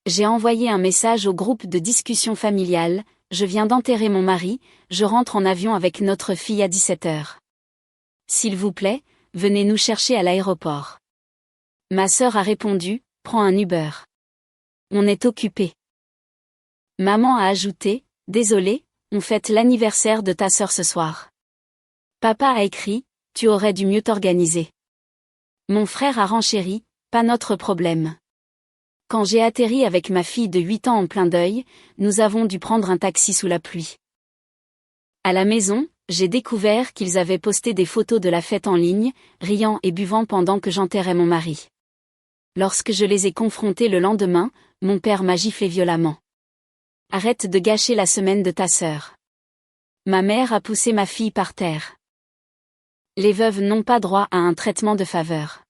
J'ai envoyé un message au groupe de discussion familiale, je viens d'enterrer mon mari, je rentre en avion avec notre fille à 17h. S'il vous plaît, venez nous chercher à l'aéroport. Ma sœur a répondu, prends un Uber. On est occupé. Maman a ajouté, désolé, on fête l'anniversaire de ta sœur ce soir. Papa a écrit, tu aurais dû mieux t'organiser. Mon frère a renchéri, pas notre problème. Quand j'ai atterri avec ma fille de 8 ans en plein deuil, nous avons dû prendre un taxi sous la pluie. À la maison, j'ai découvert qu'ils avaient posté des photos de la fête en ligne, riant et buvant pendant que j'enterrais mon mari. Lorsque je les ai confrontés le lendemain, mon père m'a giflé violemment. Arrête de gâcher la semaine de ta sœur. Ma mère a poussé ma fille par terre. Les veuves n'ont pas droit à un traitement de faveur.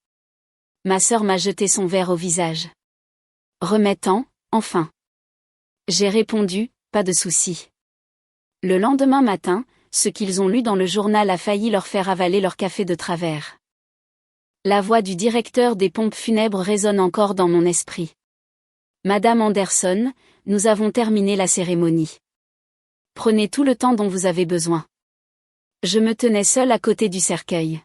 Ma sœur m'a jeté son verre au visage. Remettant, enfin. J'ai répondu, pas de souci. Le lendemain matin, ce qu'ils ont lu dans le journal a failli leur faire avaler leur café de travers. La voix du directeur des pompes funèbres résonne encore dans mon esprit. Madame Anderson, nous avons terminé la cérémonie. Prenez tout le temps dont vous avez besoin. Je me tenais seule à côté du cercueil.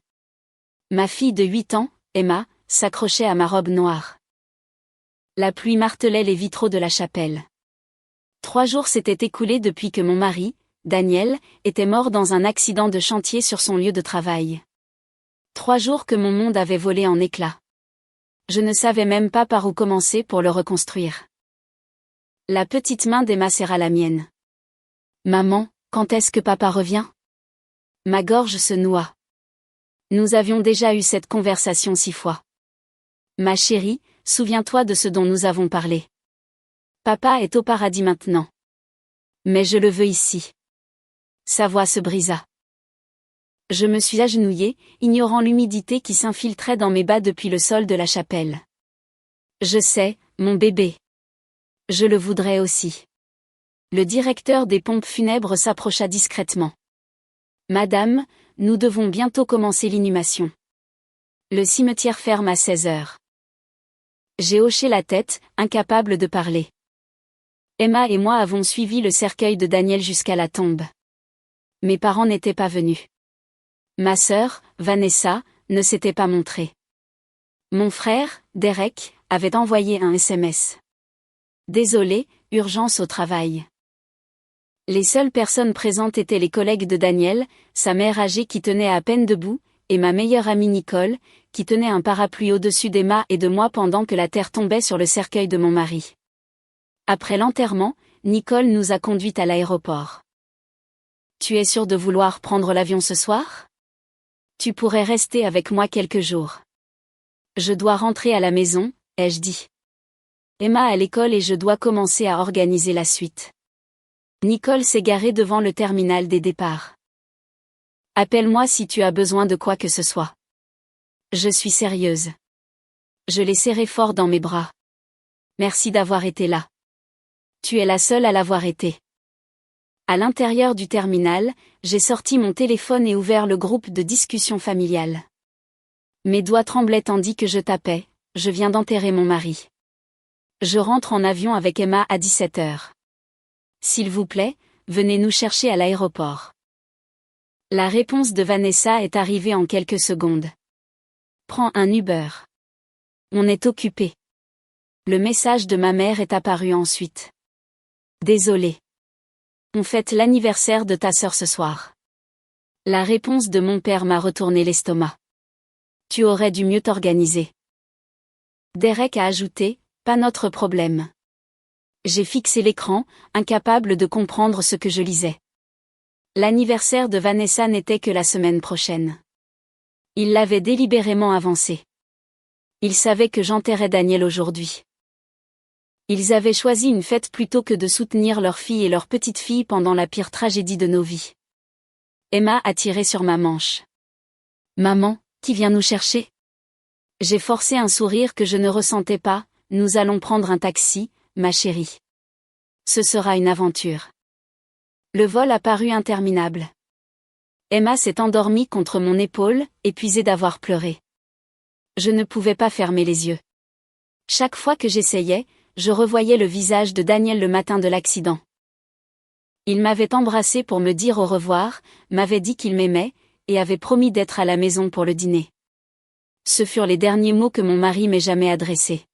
Ma fille de 8 ans, Emma, s'accrochait à ma robe noire. La pluie martelait les vitraux de la chapelle. 3 jours s'étaient écoulés depuis que mon mari, Daniel, était mort dans un accident de chantier sur son lieu de travail. 3 jours que mon monde avait volé en éclats. Je ne savais même pas par où commencer pour le reconstruire. La petite main d'Emma serra la mienne. Maman, quand est-ce que papa revient? Ma gorge se noua. Nous avions déjà eu cette conversation 6 fois. Ma chérie, souviens-toi de ce dont nous avons parlé. Papa est au paradis maintenant. Mais je le veux ici. Sa voix se brisa. Je me suis agenouillée, ignorant l'humidité qui s'infiltrait dans mes bas depuis le sol de la chapelle. Je sais, mon bébé. Je le voudrais aussi. Le directeur des pompes funèbres s'approcha discrètement. Madame, nous devons bientôt commencer l'inhumation. Le cimetière ferme à 16h. J'ai hoché la tête, incapable de parler. Emma et moi avons suivi le cercueil de Daniel jusqu'à la tombe. Mes parents n'étaient pas venus. Ma sœur, Vanessa, ne s'était pas montrée. Mon frère, Derek, avait envoyé un SMS. Désolé, urgence au travail. Les seules personnes présentes étaient les collègues de Daniel, sa mère âgée qui tenait à peine debout, et ma meilleure amie Nicole, qui tenait un parapluie au-dessus d'Emma et de moi pendant que la terre tombait sur le cercueil de mon mari. Après l'enterrement, Nicole nous a conduites à l'aéroport. Tu es sûre de vouloir prendre l'avion ce soir? Tu pourrais rester avec moi quelques jours. Je dois rentrer à la maison, ai-je dit. Emma à l'école et je dois commencer à organiser la suite. Nicole s'est garée devant le terminal des départs. Appelle-moi si tu as besoin de quoi que ce soit. Je suis sérieuse. Je l'ai serré fort dans mes bras. Merci d'avoir été là. Tu es la seule à l'avoir été. À l'intérieur du terminal, j'ai sorti mon téléphone et ouvert le groupe de discussion familiale. Mes doigts tremblaient tandis que je tapais, je viens d'enterrer mon mari. Je rentre en avion avec Emma à 17h. S'il vous plaît, venez nous chercher à l'aéroport. La réponse de Vanessa est arrivée en quelques secondes. Prends un Uber. On est occupé. Le message de ma mère est apparu ensuite. Désolé. On fête l'anniversaire de ta sœur ce soir. La réponse de mon père m'a retourné l'estomac. Tu aurais dû mieux t'organiser. Derek a ajouté, pas notre problème. J'ai fixé l'écran, incapable de comprendre ce que je lisais. L'anniversaire de Vanessa n'était que la semaine prochaine. Il l'avait délibérément avancé. Il savait que j'enterrais Daniel aujourd'hui. Ils avaient choisi une fête plutôt que de soutenir leur fille et leur petite-fille pendant la pire tragédie de nos vies. Emma a tiré sur ma manche. Maman, qui vient nous chercher? J'ai forcé un sourire que je ne ressentais pas, nous allons prendre un taxi, ma chérie. Ce sera une aventure. Le vol a paru interminable. Emma s'est endormie contre mon épaule, épuisée d'avoir pleuré. Je ne pouvais pas fermer les yeux. Chaque fois que j'essayais, je revoyais le visage de Daniel le matin de l'accident. Il m'avait embrassé pour me dire au revoir, m'avait dit qu'il m'aimait, et avait promis d'être à la maison pour le dîner. Ce furent les derniers mots que mon mari m'ait jamais adressés.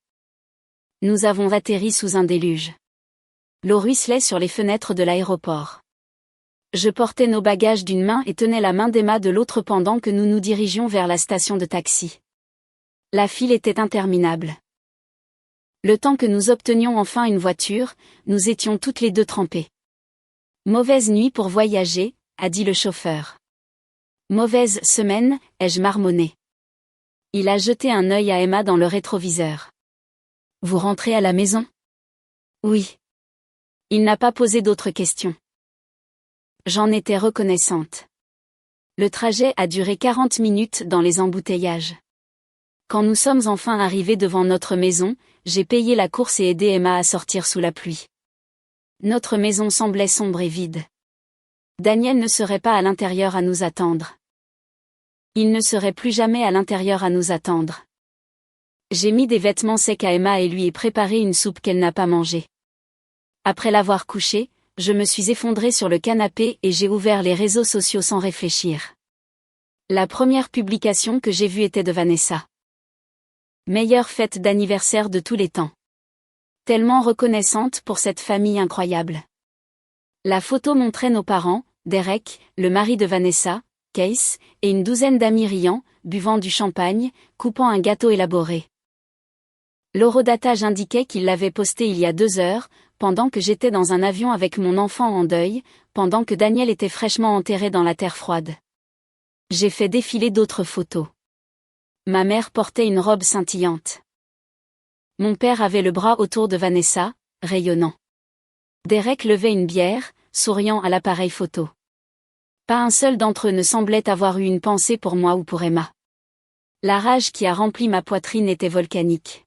Nous avons atterri sous un déluge. L'eau ruisselait sur les fenêtres de l'aéroport. Je portais nos bagages d'une main et tenais la main d'Emma de l'autre pendant que nous nous dirigions vers la station de taxi. La file était interminable. Le temps que nous obtenions enfin une voiture, nous étions toutes les deux trempées. Mauvaise nuit pour voyager, a dit le chauffeur. Mauvaise semaine, ai-je marmonné. Il a jeté un œil à Emma dans le rétroviseur. Vous rentrez à la maison? Oui. Il n'a pas posé d'autres questions. J'en étais reconnaissante. Le trajet a duré 40 minutes dans les embouteillages. Quand nous sommes enfin arrivés devant notre maison, j'ai payé la course et aidé Emma à sortir sous la pluie. Notre maison semblait sombre et vide. Daniel ne serait pas à l'intérieur à nous attendre. Il ne serait plus jamais à l'intérieur à nous attendre. J'ai mis des vêtements secs à Emma et lui ai préparé une soupe qu'elle n'a pas mangée. Après l'avoir couchée, je me suis effondrée sur le canapé et j'ai ouvert les réseaux sociaux sans réfléchir. La première publication que j'ai vue était de Vanessa. Meilleure fête d'anniversaire de tous les temps. Tellement reconnaissante pour cette famille incroyable. La photo montrait nos parents, Derek, le mari de Vanessa, Case, et une douzaine d'amis riants, buvant du champagne, coupant un gâteau élaboré. L'horodatage indiquait qu'il l'avait posté il y a 2 heures, pendant que j'étais dans un avion avec mon enfant en deuil, pendant que Daniel était fraîchement enterré dans la terre froide. J'ai fait défiler d'autres photos. Ma mère portait une robe scintillante. Mon père avait le bras autour de Vanessa, rayonnant. Derek levait une bière, souriant à l'appareil photo. Pas un seul d'entre eux ne semblait avoir eu une pensée pour moi ou pour Emma. La rage qui a rempli ma poitrine était volcanique.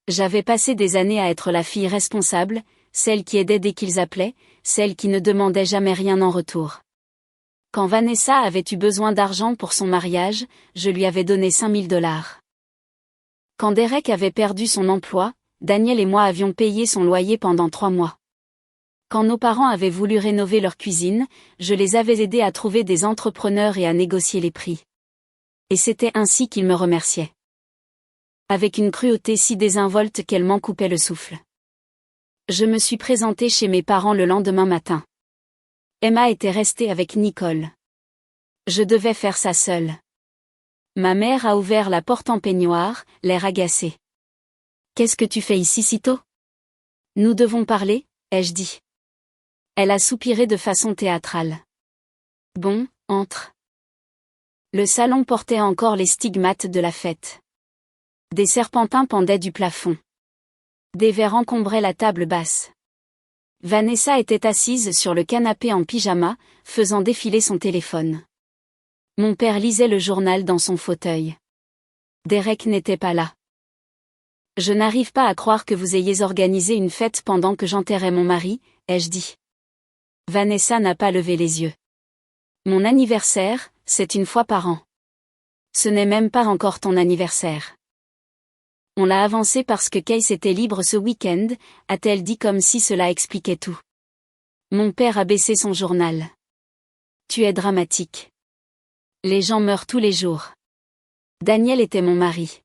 J'avais passé des années à être la fille responsable, celle qui aidait dès qu'ils appelaient, celle qui ne demandait jamais rien en retour. Quand Vanessa avait eu besoin d'argent pour son mariage, je lui avais donné 5 000 $. Quand Derek avait perdu son emploi, Daniel et moi avions payé son loyer pendant 3 mois. Quand nos parents avaient voulu rénover leur cuisine, je les avais aidés à trouver des entrepreneurs et à négocier les prix. Et c'était ainsi qu'ils me remerciaient. Avec une cruauté si désinvolte qu'elle m'en coupait le souffle. Je me suis présentée chez mes parents le lendemain matin. Emma était restée avec Nicole. Je devais faire ça seule. Ma mère a ouvert la porte en peignoir, l'air agacé. « Qu'est-ce que tu fais ici si tôt ? » « Nous devons parler, ai-je dit. Elle a soupiré de façon théâtrale. « Bon, entre. » Le salon portait encore les stigmates de la fête. Des serpentins pendaient du plafond. Des verres encombraient la table basse. Vanessa était assise sur le canapé en pyjama, faisant défiler son téléphone. Mon père lisait le journal dans son fauteuil. Derek n'était pas là. « Je n'arrive pas à croire que vous ayez organisé une fête pendant que j'enterrais mon mari, ai-je dit. Vanessa n'a pas levé les yeux. Mon anniversaire, c'est une fois par an. Ce n'est même pas encore ton anniversaire. On l'a avancé parce que Case était libre ce week-end, a-t-elle dit comme si cela expliquait tout. Mon père a baissé son journal. Tu es dramatique. Les gens meurent tous les jours. Daniel était mon mari.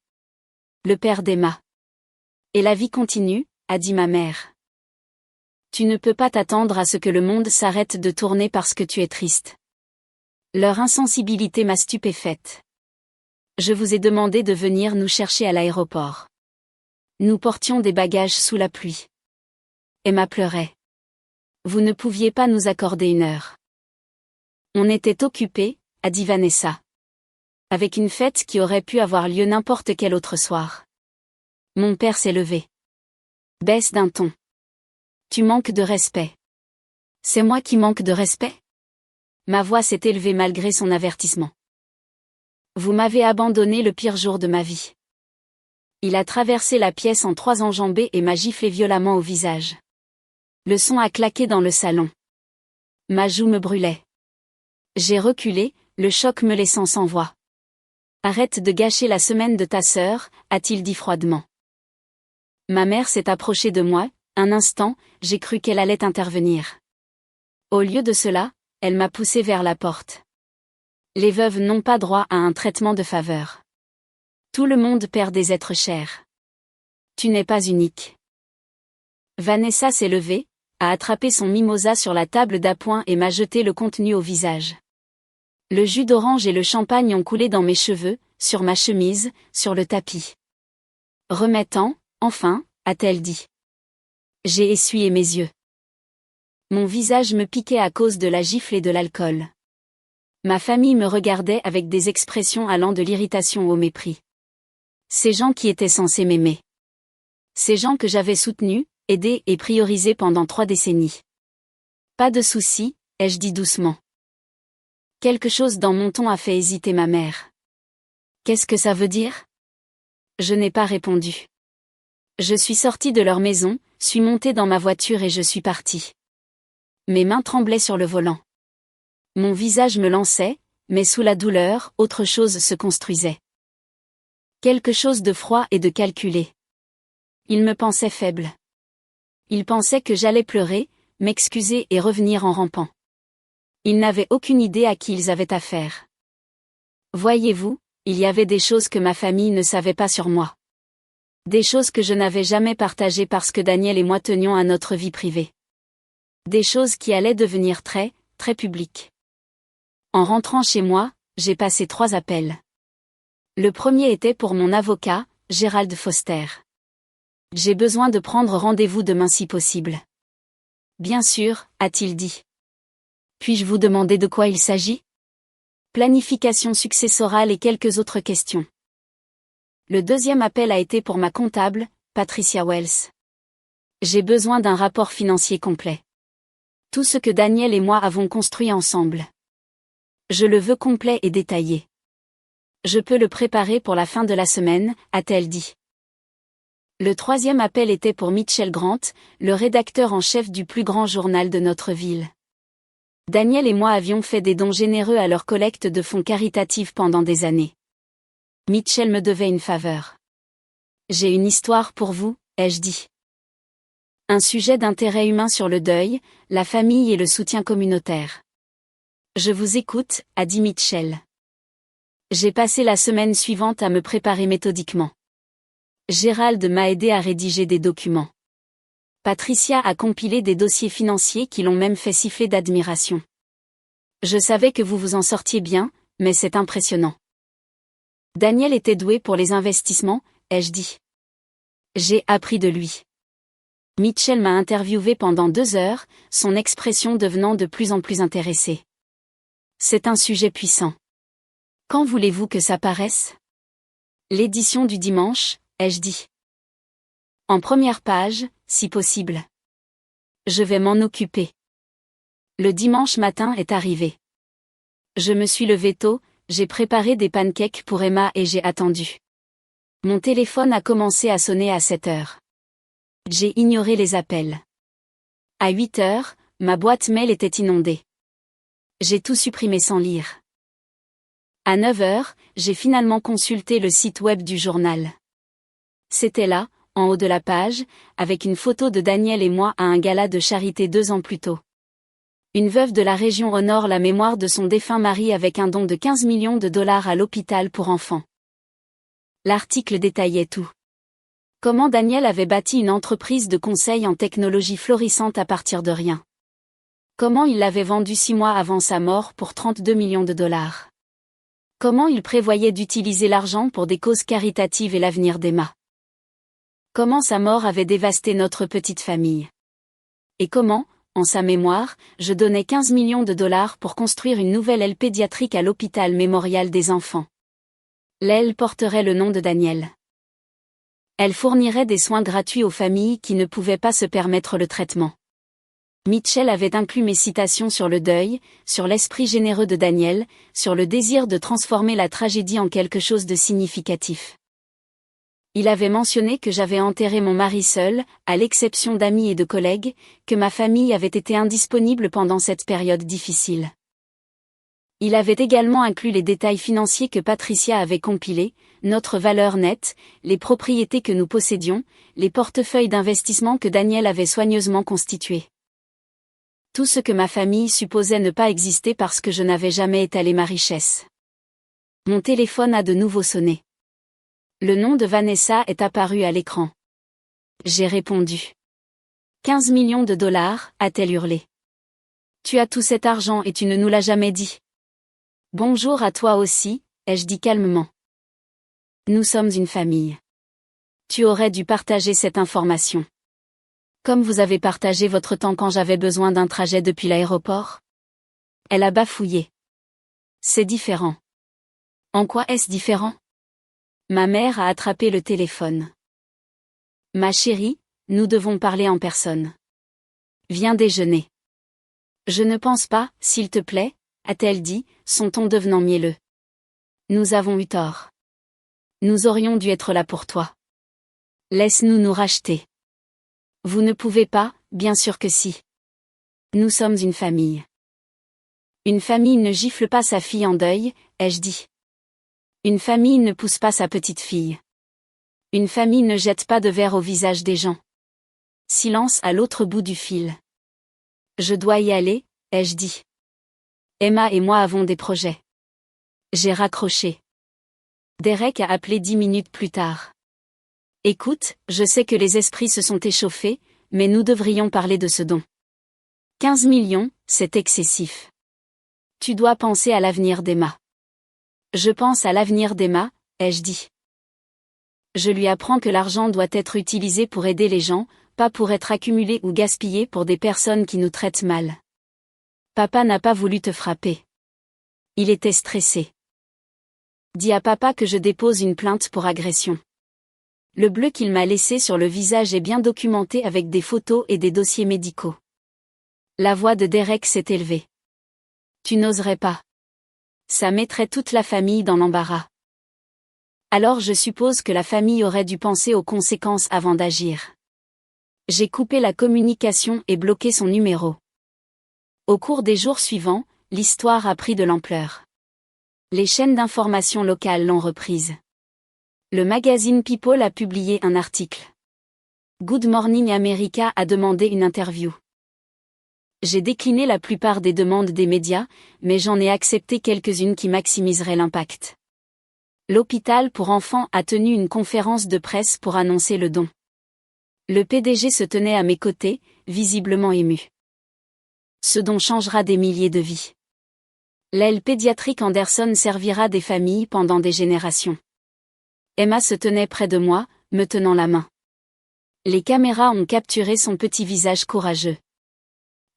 Le père d'Emma. Et la vie continue, a dit ma mère. Tu ne peux pas t'attendre à ce que le monde s'arrête de tourner parce que tu es triste. Leur insensibilité m'a stupéfaite. Je vous ai demandé de venir nous chercher à l'aéroport. Nous portions des bagages sous la pluie. Emma pleurait. Vous ne pouviez pas nous accorder 1 heure. On était occupés, a dit Vanessa. Avec une fête qui aurait pu avoir lieu n'importe quel autre soir. Mon père s'est levé. Baisse d'un ton. Tu manques de respect. C'est moi qui manque de respect ? Ma voix s'est élevée malgré son avertissement. Vous m'avez abandonné le pire jour de ma vie. Il a traversé la pièce en 3 enjambées et m'a giflé violemment au visage. Le son a claqué dans le salon. Ma joue me brûlait. J'ai reculé, le choc me laissant sans voix. Arrête de gâcher la semaine de ta sœur, a-t-il dit froidement. Ma mère s'est approchée de moi, un instant, j'ai cru qu'elle allait intervenir. Au lieu de cela, elle m'a poussé vers la porte. Les veuves n'ont pas droit à un traitement de faveur. Tout le monde perd des êtres chers. Tu n'es pas unique. Vanessa s'est levée, a attrapé son mimosa sur la table d'appoint et m'a jeté le contenu au visage. Le jus d'orange et le champagne ont coulé dans mes cheveux, sur ma chemise, sur le tapis. Remettant, enfin, a-t-elle dit. J'ai essuyé mes yeux. Mon visage me piquait à cause de la gifle et de l'alcool. Ma famille me regardait avec des expressions allant de l'irritation au mépris. Ces gens qui étaient censés m'aimer. Ces gens que j'avais soutenus, aidés et priorisés pendant 3 décennies. Pas de souci, ai-je dit doucement. Quelque chose dans mon ton a fait hésiter ma mère. Qu'est-ce que ça veut dire? Je n'ai pas répondu. Je suis sortie de leur maison, suis montée dans ma voiture et je suis partie. Mes mains tremblaient sur le volant. Mon visage me lançait, mais sous la douleur, autre chose se construisait. Quelque chose de froid et de calculé. Ils me pensaient faible. Ils pensaient que j'allais pleurer, m'excuser et revenir en rampant. Ils n'avaient aucune idée à qui ils avaient affaire. Voyez-vous, il y avait des choses que ma famille ne savait pas sur moi. Des choses que je n'avais jamais partagées parce que Daniel et moi tenions à notre vie privée. Des choses qui allaient devenir très, très publiques. En rentrant chez moi, j'ai passé 3 appels. Le premier était pour mon avocat, Gérald Foster. J'ai besoin de prendre rendez-vous demain si possible. Bien sûr, a-t-il dit. Puis-je vous demander de quoi il s'agit? Planification successorale et quelques autres questions. Le deuxième appel a été pour ma comptable, Patricia Wells. J'ai besoin d'un rapport financier complet. Tout ce que Daniel et moi avons construit ensemble. Je le veux complet et détaillé. Je peux le préparer pour la fin de la semaine, a-t-elle dit. Le troisième appel était pour Mitchell Grant, le rédacteur en chef du plus grand journal de notre ville. Daniel et moi avions fait des dons généreux à leur collecte de fonds caritatifs pendant des années. Mitchell me devait une faveur. J'ai une histoire pour vous, ai-je dit. Un sujet d'intérêt humain sur le deuil, la famille et le soutien communautaire. Je vous écoute, a dit Mitchell. J'ai passé la semaine suivante à me préparer méthodiquement. Gérald m'a aidé à rédiger des documents. Patricia a compilé des dossiers financiers qui l'ont même fait siffler d'admiration. Je savais que vous vous en sortiez bien, mais c'est impressionnant. Daniel était doué pour les investissements, ai-je dit. J'ai appris de lui. Mitchell m'a interviewé pendant 2 heures, son expression devenant de plus en plus intéressée. C'est un sujet puissant. Quand voulez-vous que ça paraisse? L'édition du dimanche, ai-je dit. En première page, si possible. Je vais m'en occuper. Le dimanche matin est arrivé. Je me suis levée tôt, j'ai préparé des pancakes pour Emma et j'ai attendu. Mon téléphone a commencé à sonner à 7 heures. J'ai ignoré les appels. À 8 heures, ma boîte mail était inondée. J'ai tout supprimé sans lire. À 9 heures, j'ai finalement consulté le site web du journal. C'était là, en haut de la page, avec une photo de Daniel et moi à un gala de charité 2 ans plus tôt. Une veuve de la région honore la mémoire de son défunt mari avec un don de 15 millions de dollars à l'hôpital pour enfants. L'article détaillait tout. Comment Daniel avait bâti une entreprise de conseil en technologie florissante à partir de rien. Comment il l'avait vendue 6 mois avant sa mort pour 32 millions de dollars. Comment il prévoyait d'utiliser l'argent pour des causes caritatives et l'avenir d'Emma. Comment sa mort avait dévasté notre petite famille. Et comment, en sa mémoire, je donnais 15 millions de dollars pour construire une nouvelle aile pédiatrique à l'hôpital mémorial des enfants. L'aile porterait le nom de Daniel. Elle fournirait des soins gratuits aux familles qui ne pouvaient pas se permettre le traitement. Mitchell avait inclus mes citations sur le deuil, sur l'esprit généreux de Daniel, sur le désir de transformer la tragédie en quelque chose de significatif. Il avait mentionné que j'avais enterré mon mari seul, à l'exception d'amis et de collègues, que ma famille avait été indisponible pendant cette période difficile. Il avait également inclus les détails financiers que Patricia avait compilés, notre valeur nette, les propriétés que nous possédions, les portefeuilles d'investissement que Daniel avait soigneusement constitués. Tout ce que ma famille supposait ne pas exister parce que je n'avais jamais étalé ma richesse. Mon téléphone a de nouveau sonné. Le nom de Vanessa est apparu à l'écran. J'ai répondu. 15 millions de dollars, a-t-elle hurlé. Tu as tout cet argent et tu ne nous l'as jamais dit. Bonjour à toi aussi, ai-je dit calmement. Nous sommes une famille. Tu aurais dû partager cette information. Comme vous avez partagé votre temps quand j'avais besoin d'un trajet depuis l'aéroport. Elle a bafouillé. C'est différent. En quoi est-ce différent? Ma mère a attrapé le téléphone. Ma chérie, nous devons parler en personne. Viens déjeuner. Je ne pense pas, s'il te plaît, a-t-elle dit, son ton devenant mielleux. Nous avons eu tort. Nous aurions dû être là pour toi. Laisse-nous nous racheter. Vous ne pouvez pas, bien sûr que si. Nous sommes une famille. Une famille ne gifle pas sa fille en deuil, ai-je dit. Une famille ne pousse pas sa petite fille. Une famille ne jette pas de verre au visage des gens. Silence à l'autre bout du fil. Je dois y aller, ai-je dit. Emma et moi avons des projets. J'ai raccroché. Derek a appelé 10 minutes plus tard. Écoute, je sais que les esprits se sont échauffés, mais nous devrions parler de ce don. 15 millions, c'est excessif. Tu dois penser à l'avenir d'Emma. Je pense à l'avenir d'Emma, ai-je dit. Je lui apprends que l'argent doit être utilisé pour aider les gens, pas pour être accumulé ou gaspillé pour des personnes qui nous traitent mal. Papa n'a pas voulu te frapper. Il était stressé. Dis à papa que je dépose une plainte pour agression. Le bleu qu'il m'a laissé sur le visage est bien documenté avec des photos et des dossiers médicaux. La voix de Derek s'est élevée. Tu n'oserais pas. Ça mettrait toute la famille dans l'embarras. Alors je suppose que la famille aurait dû penser aux conséquences avant d'agir. J'ai coupé la communication et bloqué son numéro. Au cours des jours suivants, l'histoire a pris de l'ampleur. Les chaînes d'information locales l'ont reprise. Le magazine People a publié un article. Good Morning America a demandé une interview. J'ai décliné la plupart des demandes des médias, mais j'en ai accepté quelques-unes qui maximiseraient l'impact. L'hôpital pour enfants a tenu une conférence de presse pour annoncer le don. Le PDG se tenait à mes côtés, visiblement ému. Ce don changera des milliers de vies. L'aile pédiatrique Anderson servira des familles pendant des générations. Emma se tenait près de moi, me tenant la main. Les caméras ont capturé son petit visage courageux.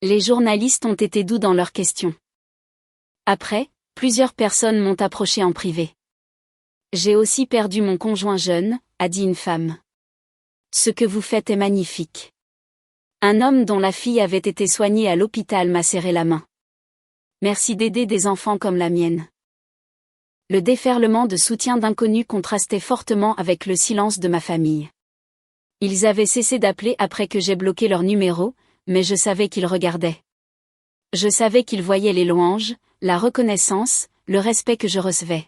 Les journalistes ont été doux dans leurs questions. Après, plusieurs personnes m'ont approché en privé. J'ai aussi perdu mon conjoint jeune, a dit une femme. Ce que vous faites est magnifique. Un homme dont la fille avait été soignée à l'hôpital m'a serré la main. Merci d'aider des enfants comme la mienne. Le déferlement de soutien d'inconnus contrastait fortement avec le silence de ma famille. Ils avaient cessé d'appeler après que j'ai bloqué leur numéro, mais je savais qu'ils regardaient. Je savais qu'ils voyaient les louanges, la reconnaissance, le respect que je recevais.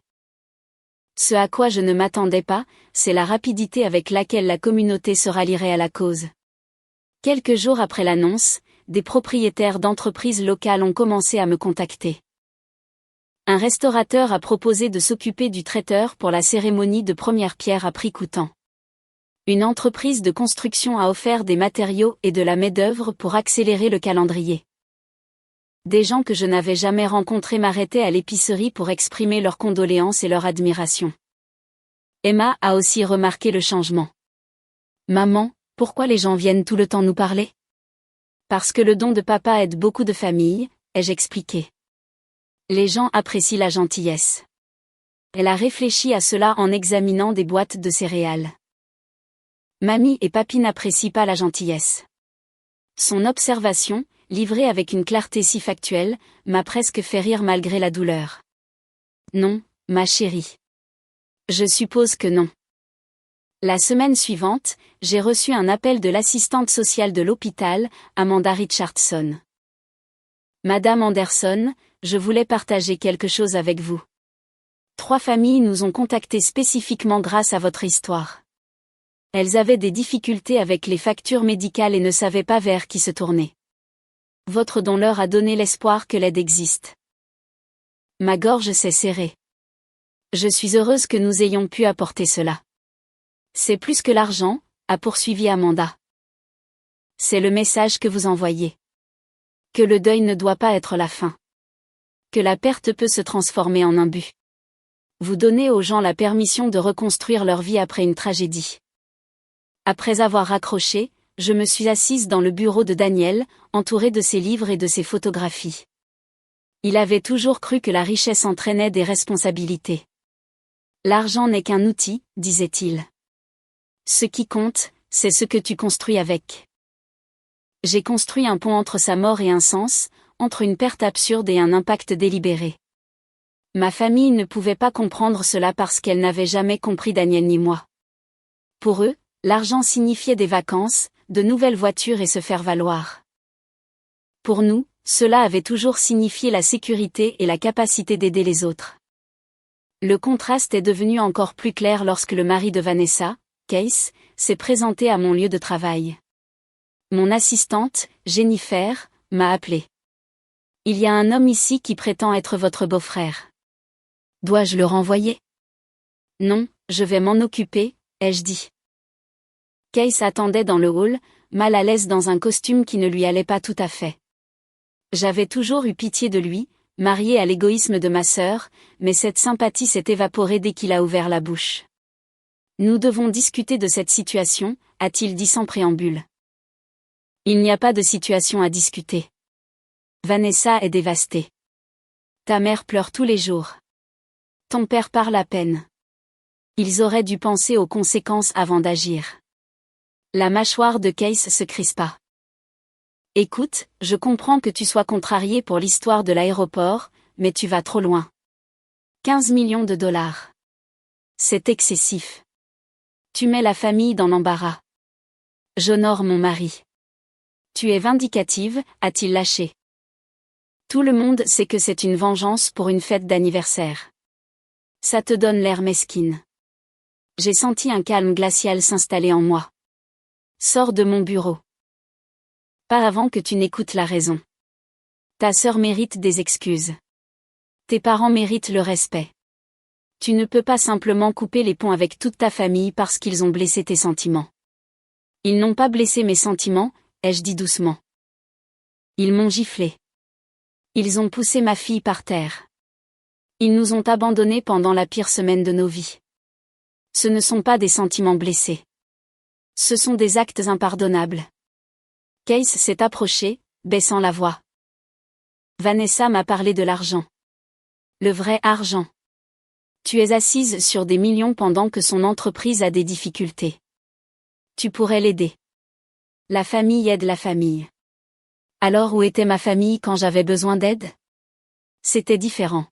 Ce à quoi je ne m'attendais pas, c'est la rapidité avec laquelle la communauté se rallierait à la cause. Quelques jours après l'annonce, des propriétaires d'entreprises locales ont commencé à me contacter. Un restaurateur a proposé de s'occuper du traiteur pour la cérémonie de première pierre à prix coûtant. Une entreprise de construction a offert des matériaux et de la main-d'œuvre pour accélérer le calendrier. Des gens que je n'avais jamais rencontrés m'arrêtaient à l'épicerie pour exprimer leurs condoléances et leur admiration. Emma a aussi remarqué le changement. Maman, pourquoi les gens viennent tout le temps nous parler? Parce que le don de papa aide beaucoup de familles, ai-je expliqué. Les gens apprécient la gentillesse. Elle a réfléchi à cela en examinant des boîtes de céréales. Mamie et papy n'apprécient pas la gentillesse. Son observation, livrée avec une clarté si factuelle, m'a presque fait rire malgré la douleur. Non, ma chérie. Je suppose que non. La semaine suivante, j'ai reçu un appel de l'assistante sociale de l'hôpital, Amanda Richardson. Madame Anderson, je voulais partager quelque chose avec vous. 3 familles nous ont contactés spécifiquement grâce à votre histoire. Elles avaient des difficultés avec les factures médicales et ne savaient pas vers qui se tourner. Votre don leur a donné l'espoir que l'aide existe. Ma gorge s'est serrée. Je suis heureuse que nous ayons pu apporter cela. C'est plus que l'argent, a poursuivi Amanda. C'est le message que vous envoyez. Que le deuil ne doit pas être la fin. Que la perte peut se transformer en un but. Vous donnez aux gens la permission de reconstruire leur vie après une tragédie. Après avoir raccroché, je me suis assise dans le bureau de Daniel, entourée de ses livres et de ses photographies. Il avait toujours cru que la richesse entraînait des responsabilités. L'argent n'est qu'un outil, disait-il. Ce qui compte, c'est ce que tu construis avec. J'ai construit un pont entre sa mort et un sens, entre une perte absurde et un impact délibéré. Ma famille ne pouvait pas comprendre cela parce qu'elle n'avait jamais compris Daniel ni moi. Pour eux, l'argent signifiait des vacances, de nouvelles voitures et se faire valoir. Pour nous, cela avait toujours signifié la sécurité et la capacité d'aider les autres. Le contraste est devenu encore plus clair lorsque le mari de Vanessa, Keith, s'est présenté à mon lieu de travail. Mon assistante, Jennifer, m'a appelé. Il y a un homme ici qui prétend être votre beau-frère. Dois-je le renvoyer? Non, je vais m'en occuper, ai-je dit. Keith attendait dans le hall, mal à l'aise dans un costume qui ne lui allait pas tout à fait. J'avais toujours eu pitié de lui, marié à l'égoïsme de ma sœur, mais cette sympathie s'est évaporée dès qu'il a ouvert la bouche. Nous devons discuter de cette situation, a-t-il dit sans préambule. Il n'y a pas de situation à discuter. Vanessa est dévastée. Ta mère pleure tous les jours. Ton père parle à peine. Ils auraient dû penser aux conséquences avant d'agir. La mâchoire de Keith se crispa. Écoute, je comprends que tu sois contrarié pour l'histoire de l'aéroport, mais tu vas trop loin. 15 millions de dollars. C'est excessif. Tu mets la famille dans l'embarras. J'honore mon mari. Tu es vindicative, a-t-il lâché. Tout le monde sait que c'est une vengeance pour une fête d'anniversaire. Ça te donne l'air mesquine. J'ai senti un calme glacial s'installer en moi. Sors de mon bureau. Pas avant que tu n'écoutes la raison. Ta sœur mérite des excuses. Tes parents méritent le respect. Tu ne peux pas simplement couper les ponts avec toute ta famille parce qu'ils ont blessé tes sentiments. Ils n'ont pas blessé mes sentiments, ai-je dit doucement. Ils m'ont giflé. Ils ont poussé ma fille par terre. Ils nous ont abandonnés pendant la pire semaine de nos vies. Ce ne sont pas des sentiments blessés. Ce sont des actes impardonnables. Keith s'est approché, baissant la voix. Vanessa m'a parlé de l'argent. Le vrai argent. Tu es assise sur des millions pendant que son entreprise a des difficultés. Tu pourrais l'aider. La famille aide la famille. Alors où était ma famille quand j'avais besoin d'aide? C'était différent.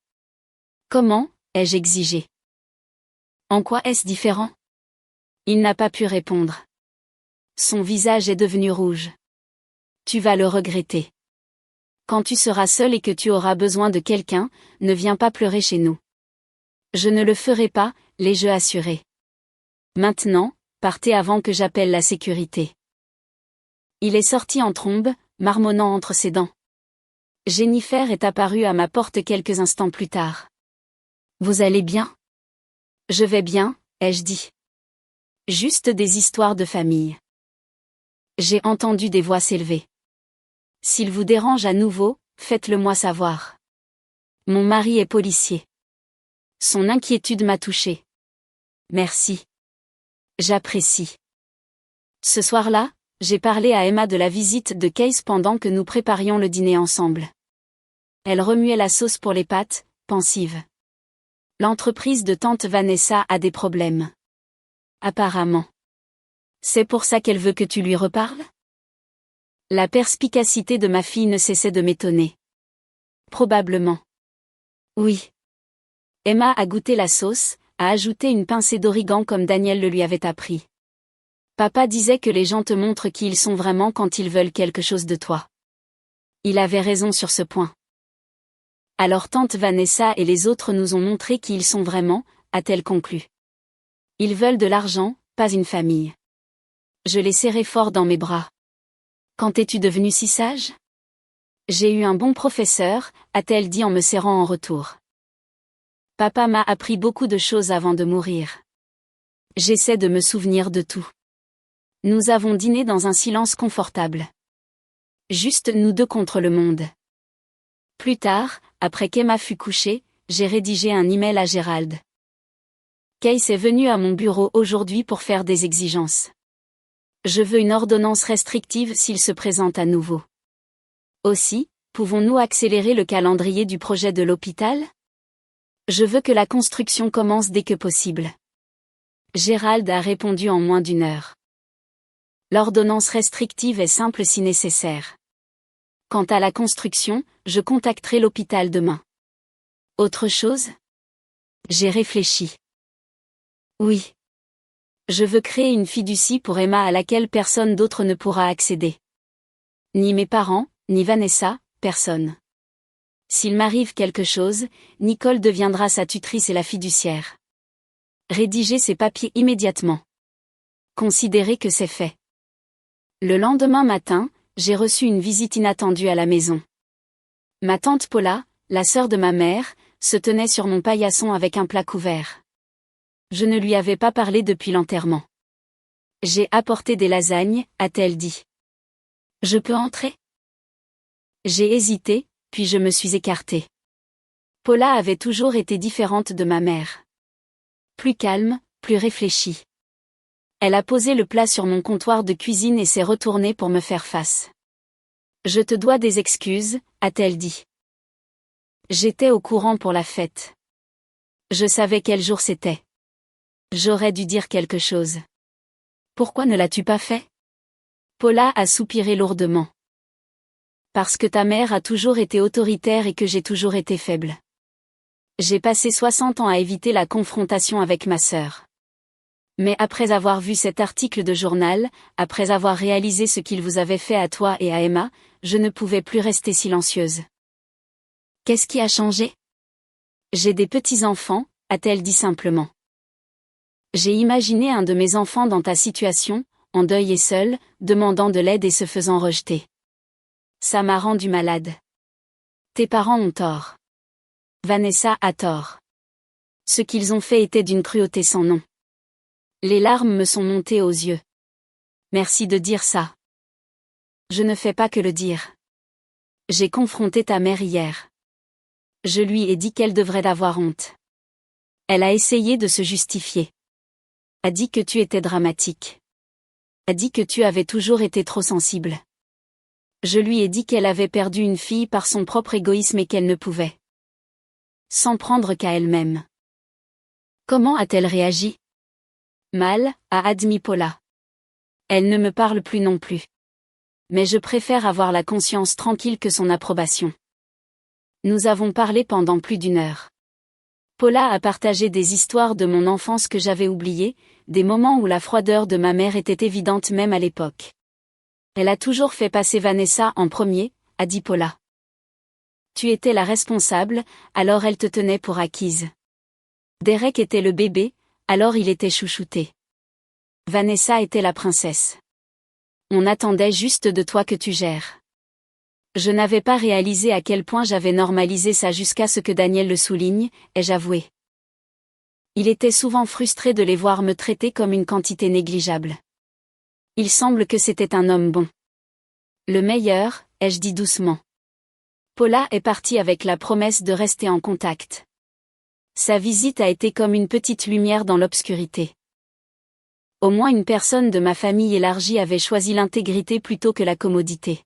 Comment, ai-je exigé? En quoi est-ce différent? Il n'a pas pu répondre. Son visage est devenu rouge. Tu vas le regretter. Quand tu seras seul et que tu auras besoin de quelqu'un, ne viens pas pleurer chez nous. Je ne le ferai pas, l'ai-je assuré. Maintenant, partez avant que j'appelle la sécurité. Il est sorti en trombe, marmonnant entre ses dents. Jennifer est apparue à ma porte quelques instants plus tard. Vous allez bien? Je vais bien, ai-je dit. Juste des histoires de famille. J'ai entendu des voix s'élever. S'il vous dérange à nouveau, faites-le moi savoir. Mon mari est policier. Son inquiétude m'a touchée. Merci. J'apprécie. Ce soir-là, j'ai parlé à Emma de la visite de Keith pendant que nous préparions le dîner ensemble. Elle remuait la sauce pour les pâtes, pensive. L'entreprise de tante Vanessa a des problèmes. Apparemment. C'est pour ça qu'elle veut que tu lui reparles? La perspicacité de ma fille ne cessait de m'étonner. Probablement. Oui. Emma a goûté la sauce, a ajouté une pincée d'origan comme Daniel le lui avait appris. Papa disait que les gens te montrent qui ils sont vraiment quand ils veulent quelque chose de toi. Il avait raison sur ce point. Alors tante Vanessa et les autres nous ont montré qui ils sont vraiment, a-t-elle conclu. Ils veulent de l'argent, pas une famille. Je l'ai serré fort dans mes bras. Quand es-tu devenu si sage? J'ai eu un bon professeur, a-t-elle dit en me serrant en retour. Papa m'a appris beaucoup de choses avant de mourir. J'essaie de me souvenir de tout. Nous avons dîné dans un silence confortable. Juste nous deux contre le monde. Plus tard, après qu'Emma fut couchée, j'ai rédigé un email à Gérald. Case est venu à mon bureau aujourd'hui pour faire des exigences. Je veux une ordonnance restrictive s'il se présente à nouveau. Aussi, pouvons-nous accélérer le calendrier du projet de l'hôpital? Je veux que la construction commence dès que possible. Gérald a répondu en moins d'1 heure. L'ordonnance restrictive est simple si nécessaire. Quant à la construction, je contacterai l'hôpital demain. Autre chose? J'ai réfléchi. Oui. Je veux créer une fiducie pour Emma à laquelle personne d'autre ne pourra accéder. Ni mes parents, ni Vanessa, personne. S'il m'arrive quelque chose, Nicole deviendra sa tutrice et la fiduciaire. Rédigez ces papiers immédiatement. Considérez que c'est fait. Le lendemain matin, j'ai reçu une visite inattendue à la maison. Ma tante Paula, la sœur de ma mère, se tenait sur mon paillasson avec un plat couvert. Je ne lui avais pas parlé depuis l'enterrement. J'ai apporté des lasagnes, a-t-elle dit. Je peux entrer? J'ai hésité, puis je me suis écartée. Paula avait toujours été différente de ma mère. Plus calme, plus réfléchie. Elle a posé le plat sur mon comptoir de cuisine et s'est retournée pour me faire face. Je te dois des excuses, a-t-elle dit. J'étais au courant pour la fête. Je savais quel jour c'était. J'aurais dû dire quelque chose. Pourquoi ne l'as-tu pas fait? Paula a soupiré lourdement. Parce que ta mère a toujours été autoritaire et que j'ai toujours été faible. J'ai passé 60 ans à éviter la confrontation avec ma sœur. Mais après avoir vu cet article de journal, après avoir réalisé ce qu'il vous avait fait à toi et à Emma, je ne pouvais plus rester silencieuse. Qu'est-ce qui a changé? J'ai des petits-enfants, a-t-elle dit simplement. J'ai imaginé un de mes enfants dans ta situation, en deuil et seul, demandant de l'aide et se faisant rejeter. Ça m'a rendu malade. Tes parents ont tort. Vanessa a tort. Ce qu'ils ont fait était d'une cruauté sans nom. Les larmes me sont montées aux yeux. Merci de dire ça. Je ne fais pas que le dire. J'ai confronté ta mère hier. Je lui ai dit qu'elle devrait avoir honte. Elle a essayé de se justifier. A dit que tu étais dramatique. A dit que tu avais toujours été trop sensible. Je lui ai dit qu'elle avait perdu une fille par son propre égoïsme et qu'elle ne pouvait s'en prendre qu'à elle-même. Comment a-t-elle réagi? Mal, a admis Paula. Elle ne me parle plus non plus. Mais je préfère avoir la conscience tranquille que son approbation. Nous avons parlé pendant plus d'1 heure. Paula a partagé des histoires de mon enfance que j'avais oubliées, des moments où la froideur de ma mère était évidente même à l'époque. Elle a toujours fait passer Vanessa en premier, a dit Paula. Tu étais la responsable, alors elle te tenait pour acquise. Derek était le bébé, alors il était chouchouté. Vanessa était la princesse. On attendait juste de toi que tu gères. Je n'avais pas réalisé à quel point j'avais normalisé ça jusqu'à ce que Daniel le souligne, ai-je avoué. Il était souvent frustré de les voir me traiter comme une quantité négligeable. Il semble que c'était un homme bon. Le meilleur, ai-je dit doucement. Paula est partie avec la promesse de rester en contact. Sa visite a été comme une petite lumière dans l'obscurité. Au moins une personne de ma famille élargie avait choisi l'intégrité plutôt que la commodité.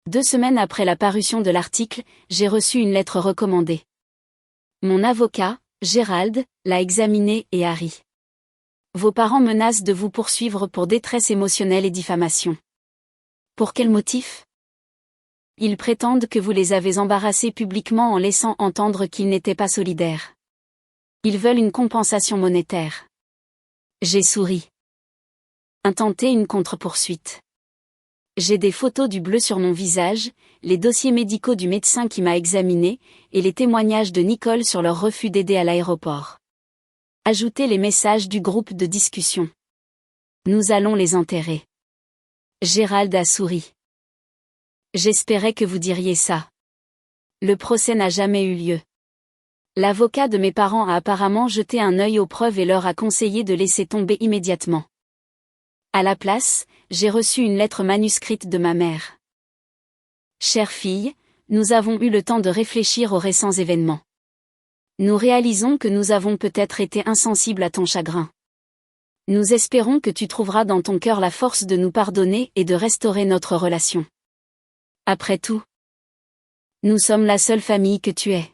2 semaines après la parution de l'article, j'ai reçu une lettre recommandée. Mon avocat, Gérald, l'a examinée et a ri. Vos parents menacent de vous poursuivre pour détresse émotionnelle et diffamation. Pour quel motif? Ils prétendent que vous les avez embarrassés publiquement en laissant entendre qu'ils n'étaient pas solidaires. Ils veulent une compensation monétaire. J'ai souri. Intenter une contre-poursuite. J'ai des photos du bleu sur mon visage, les dossiers médicaux du médecin qui m'a examiné, et les témoignages de Nicole sur leur refus d'aider à l'aéroport. Ajoutez les messages du groupe de discussion. Nous allons les enterrer. Gérald a souri. J'espérais que vous diriez ça. Le procès n'a jamais eu lieu. L'avocat de mes parents a apparemment jeté un œil aux preuves et leur a conseillé de laisser tomber immédiatement. À la place, j'ai reçu une lettre manuscrite de ma mère. Chère fille, nous avons eu le temps de réfléchir aux récents événements. Nous réalisons que nous avons peut-être été insensibles à ton chagrin. Nous espérons que tu trouveras dans ton cœur la force de nous pardonner et de restaurer notre relation. Après tout, nous sommes la seule famille que tu aies.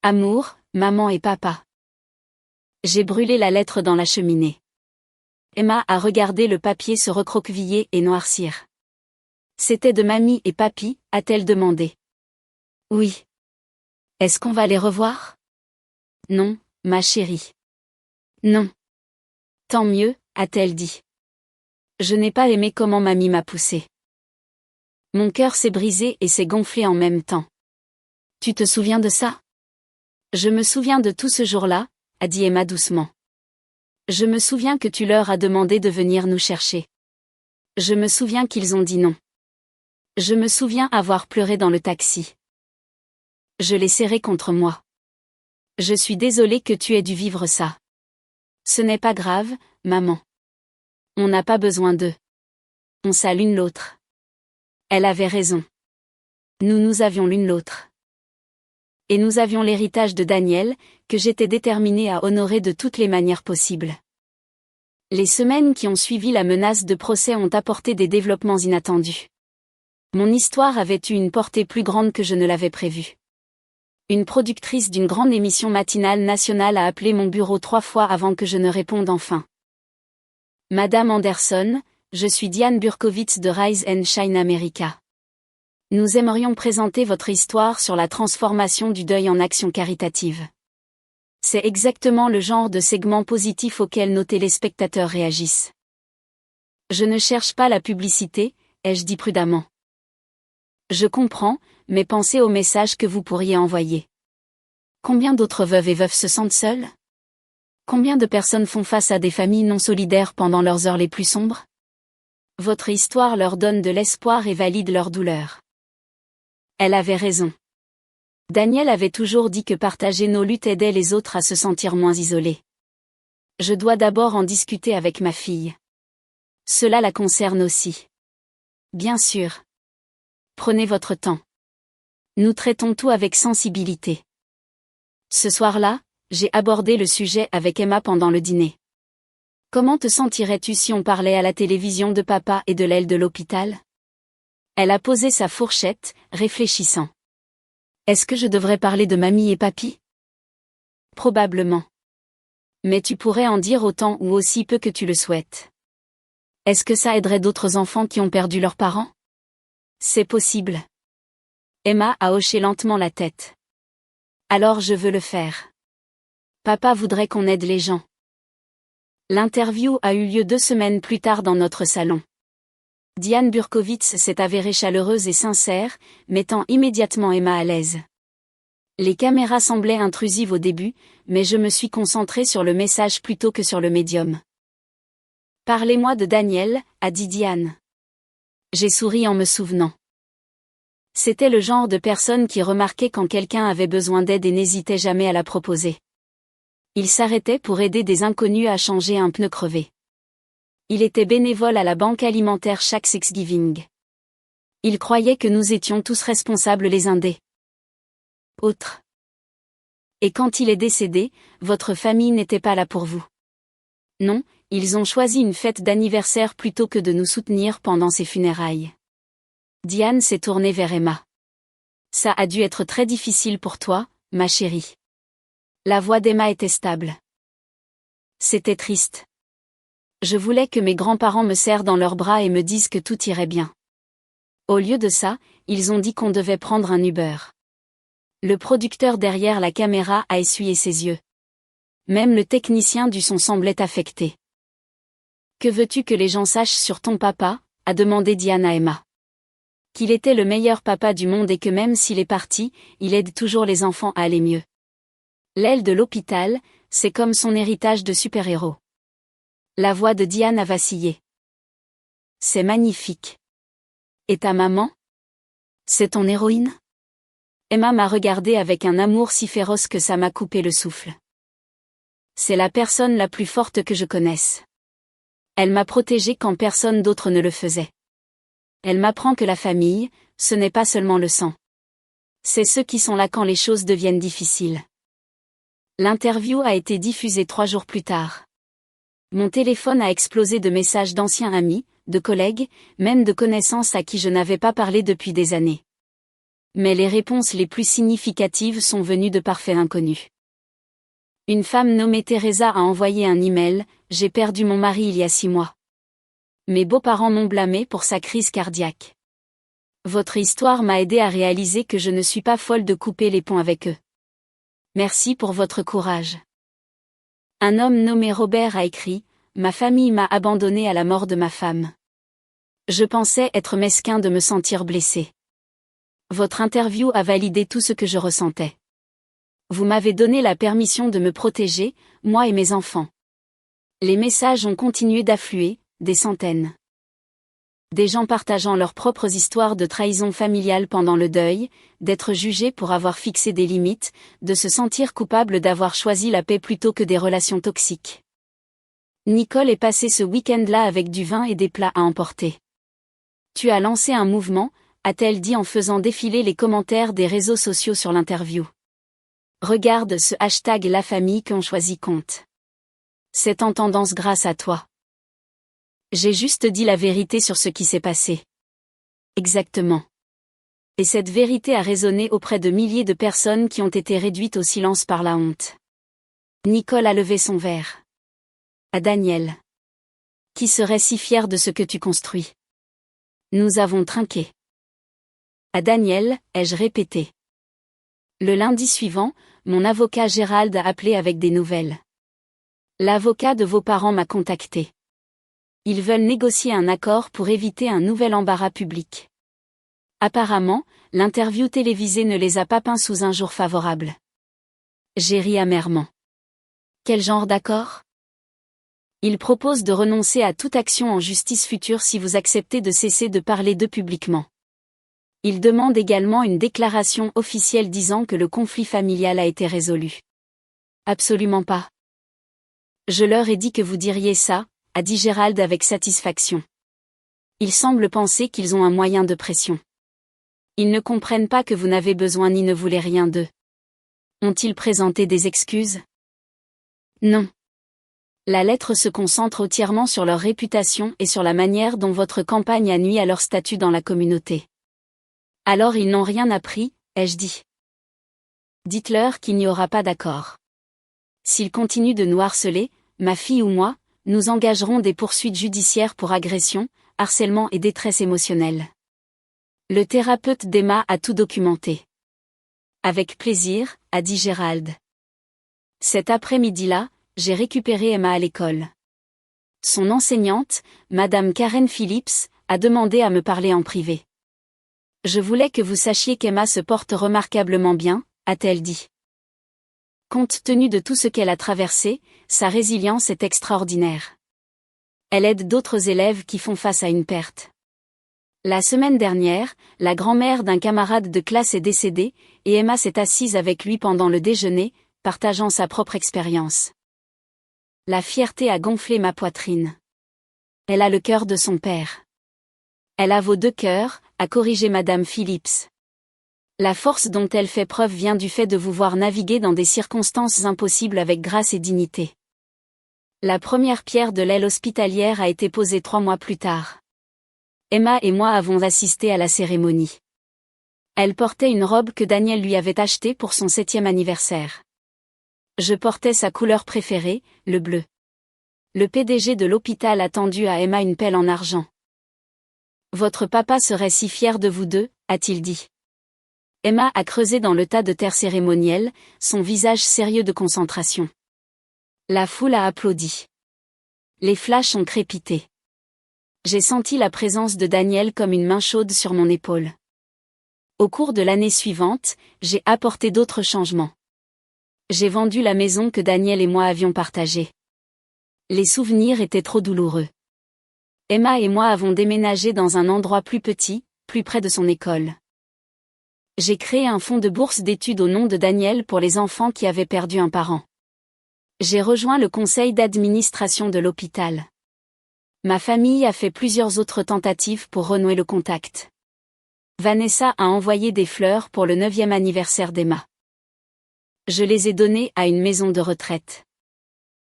Amour, maman et papa. J'ai brûlé la lettre dans la cheminée. Emma a regardé le papier se recroqueviller et noircir. C'était de mamie et papy, a-t-elle demandé. Oui. Est-ce qu'on va les revoir? Non, ma chérie. Non. Tant mieux, a-t-elle dit. Je n'ai pas aimé comment mamie m'a poussée. Mon cœur s'est brisé et s'est gonflé en même temps. Tu te souviens de ça? Je me souviens de tout ce jour-là, a dit Emma doucement. Je me souviens que tu leur as demandé de venir nous chercher. Je me souviens qu'ils ont dit non. Je me souviens avoir pleuré dans le taxi. Je l'ai serré contre moi. Je suis désolée que tu aies dû vivre ça. Ce n'est pas grave, maman. On n'a pas besoin d'eux. On s'a l'une l'autre. Elle avait raison. Nous avions l'une l'autre. Et nous avions l'héritage de Daniel, que j'étais déterminée à honorer de toutes les manières possibles. Les semaines qui ont suivi la menace de procès ont apporté des développements inattendus. Mon histoire avait eu une portée plus grande que je ne l'avais prévu. Une productrice d'une grande émission matinale nationale a appelé mon bureau 3 fois avant que je ne réponde enfin. Madame Anderson, je suis Diane Burkowitz de Rise and Shine America. Nous aimerions présenter votre histoire sur la transformation du deuil en action caritative. C'est exactement le genre de segment positif auquel nos téléspectateurs réagissent. Je ne cherche pas la publicité, ai-je dit prudemment. Je comprends, mais pensez au message que vous pourriez envoyer. Combien d'autres veuves et veufs se sentent seuls? Combien de personnes font face à des familles non solidaires pendant leurs heures les plus sombres? Votre histoire leur donne de l'espoir et valide leur douleur. Elle avait raison. Daniel avait toujours dit que partager nos luttes aidait les autres à se sentir moins isolés. Je dois d'abord en discuter avec ma fille. Cela la concerne aussi. Bien sûr. Prenez votre temps. Nous traitons tout avec sensibilité. Ce soir-là, j'ai abordé le sujet avec Emma pendant le dîner. Comment te sentirais-tu si on parlait à la télévision de papa et de l'aile de l'hôpital? Elle a posé sa fourchette, réfléchissant. Est-ce que je devrais parler de mamie et papy? Probablement. Mais tu pourrais en dire autant ou aussi peu que tu le souhaites. Est-ce que ça aiderait d'autres enfants qui ont perdu leurs parents? C'est possible. Emma a hoché lentement la tête. Alors je veux le faire. Papa voudrait qu'on aide les gens. L'interview a eu lieu 2 semaines plus tard dans notre salon. Diane Burkowitz s'est avérée chaleureuse et sincère, mettant immédiatement Emma à l'aise. Les caméras semblaient intrusives au début, mais je me suis concentrée sur le message plutôt que sur le médium. Parlez-moi de Daniel, a dit Diane. J'ai souri en me souvenant. C'était le genre de personne qui remarquait quand quelqu'un avait besoin d'aide et n'hésitait jamais à la proposer. Il s'arrêtait pour aider des inconnus à changer un pneu crevé. Il était bénévole à la banque alimentaire chaque Thanksgiving. Il croyait que nous étions tous responsables les uns des autres. Et quand il est décédé, votre famille n'était pas là pour vous. Non, ils ont choisi une fête d'anniversaire plutôt que de nous soutenir pendant ses funérailles. Diane s'est tournée vers Emma. Ça a dû être très difficile pour toi, ma chérie. La voix d'Emma était stable. C'était triste. Je voulais que mes grands-parents me serrent dans leurs bras et me disent que tout irait bien. Au lieu de ça, ils ont dit qu'on devait prendre un Uber. Le producteur derrière la caméra a essuyé ses yeux. Même le technicien du son semblait affecté. Que veux-tu que les gens sachent sur ton papa, a demandé Diane à Emma. Qu'il était le meilleur papa du monde et que même s'il est parti, il aide toujours les enfants à aller mieux. L'aile de l'hôpital, c'est comme son héritage de super-héros. La voix de Diane a vacillé. C'est magnifique. Et ta maman? C'est ton héroïne? Emma m'a regardée avec un amour si féroce que ça m'a coupé le souffle. C'est la personne la plus forte que je connaisse. Elle m'a protégée quand personne d'autre ne le faisait. Elle m'apprend que la famille, ce n'est pas seulement le sang. C'est ceux qui sont là quand les choses deviennent difficiles. L'interview a été diffusée 3 jours plus tard. Mon téléphone a explosé de messages d'anciens amis, de collègues, même de connaissances à qui je n'avais pas parlé depuis des années. Mais les réponses les plus significatives sont venues de parfaits inconnus. Une femme nommée Teresa a envoyé un email: « J'ai perdu mon mari il y a 6 mois. Mes beaux-parents m'ont blâmé pour sa crise cardiaque. Votre histoire m'a aidé à réaliser que je ne suis pas folle de couper les ponts avec eux. Merci pour votre courage. » Un homme nommé Robert a écrit: « Ma famille m'a abandonné à la mort de ma femme. Je pensais être mesquin de me sentir blessé. Votre interview a validé tout ce que je ressentais. Vous m'avez donné la permission de me protéger, moi et mes enfants. » Les messages ont continué d'affluer, des centaines. Des gens partageant leurs propres histoires de trahison familiale pendant le deuil, d'être jugés pour avoir fixé des limites, de se sentir coupable d'avoir choisi la paix plutôt que des relations toxiques. Nicole est passée ce week-end-là avec du vin et des plats à emporter. Tu as lancé un mouvement, a-t-elle dit en faisant défiler les commentaires des réseaux sociaux sur l'interview. Regarde ce hashtag La famille qu'on choisit compte. C'est en tendance grâce à toi. J'ai juste dit la vérité sur ce qui s'est passé. Exactement. Et cette vérité a résonné auprès de milliers de personnes qui ont été réduites au silence par la honte. Nicole a levé son verre. À Daniel. Qui serait si fier de ce que tu construis? Nous avons trinqué. À Daniel, ai-je répété. Le lundi suivant, mon avocat Gérald a appelé avec des nouvelles. L'avocat de vos parents m'a contacté. Ils veulent négocier un accord pour éviter un nouvel embarras public. Apparemment, l'interview télévisée ne les a pas peints sous un jour favorable. J'ai ri amèrement. Quel genre d'accord? Ils proposent de renoncer à toute action en justice future si vous acceptez de cesser de parler d'eux publiquement. Ils demandent également une déclaration officielle disant que le conflit familial a été résolu. Absolument pas. Je leur ai dit que vous diriez ça, a dit Gérald avec satisfaction. Ils semblent penser qu'ils ont un moyen de pression. Ils ne comprennent pas que vous n'avez besoin ni ne voulez rien d'eux. Ont-ils présenté des excuses? Non. La lettre se concentre entièrement sur leur réputation et sur la manière dont votre campagne a nui à leur statut dans la communauté. Alors ils n'ont rien appris, ai-je dit. Dites-leur qu'il n'y aura pas d'accord. S'ils continuent de nous harceler, ma fille ou moi, nous engagerons des poursuites judiciaires pour agression, harcèlement et détresse émotionnelle. Le thérapeute d'Emma a tout documenté. Avec plaisir, a dit Gérald. Cet après-midi-là, j'ai récupéré Emma à l'école. Son enseignante, Madame Karen Phillips, a demandé à me parler en privé. Je voulais que vous sachiez qu'Emma se porte remarquablement bien, a-t-elle dit. Compte tenu de tout ce qu'elle a traversé, sa résilience est extraordinaire. Elle aide d'autres élèves qui font face à une perte. La semaine dernière, la grand-mère d'un camarade de classe est décédée, et Emma s'est assise avec lui pendant le déjeuner, partageant sa propre expérience. La fierté a gonflé ma poitrine. Elle a le cœur de son père. Elle a vos 2 cœurs, a corrigé Madame Phillips. La force dont elle fait preuve vient du fait de vous voir naviguer dans des circonstances impossibles avec grâce et dignité. La première pierre de l'aile hospitalière a été posée 3 mois plus tard. Emma et moi avons assisté à la cérémonie. Elle portait une robe que Daniel lui avait achetée pour son 7e anniversaire. Je portais sa couleur préférée, le bleu. Le PDG de l'hôpital a tendu à Emma une pelle en argent. Votre papa serait si fier de vous deux, a-t-il dit. Emma a creusé dans le tas de terre cérémonielle, son visage sérieux de concentration. La foule a applaudi. Les flashs ont crépité. J'ai senti la présence de Daniel comme une main chaude sur mon épaule. Au cours de l'année suivante, j'ai apporté d'autres changements. J'ai vendu la maison que Daniel et moi avions partagée. Les souvenirs étaient trop douloureux. Emma et moi avons déménagé dans un endroit plus petit, plus près de son école. J'ai créé un fonds de bourse d'études au nom de Daniel pour les enfants qui avaient perdu un parent. J'ai rejoint le conseil d'administration de l'hôpital. Ma famille a fait plusieurs autres tentatives pour renouer le contact. Vanessa a envoyé des fleurs pour le 9e anniversaire d'Emma. Je les ai données à une maison de retraite.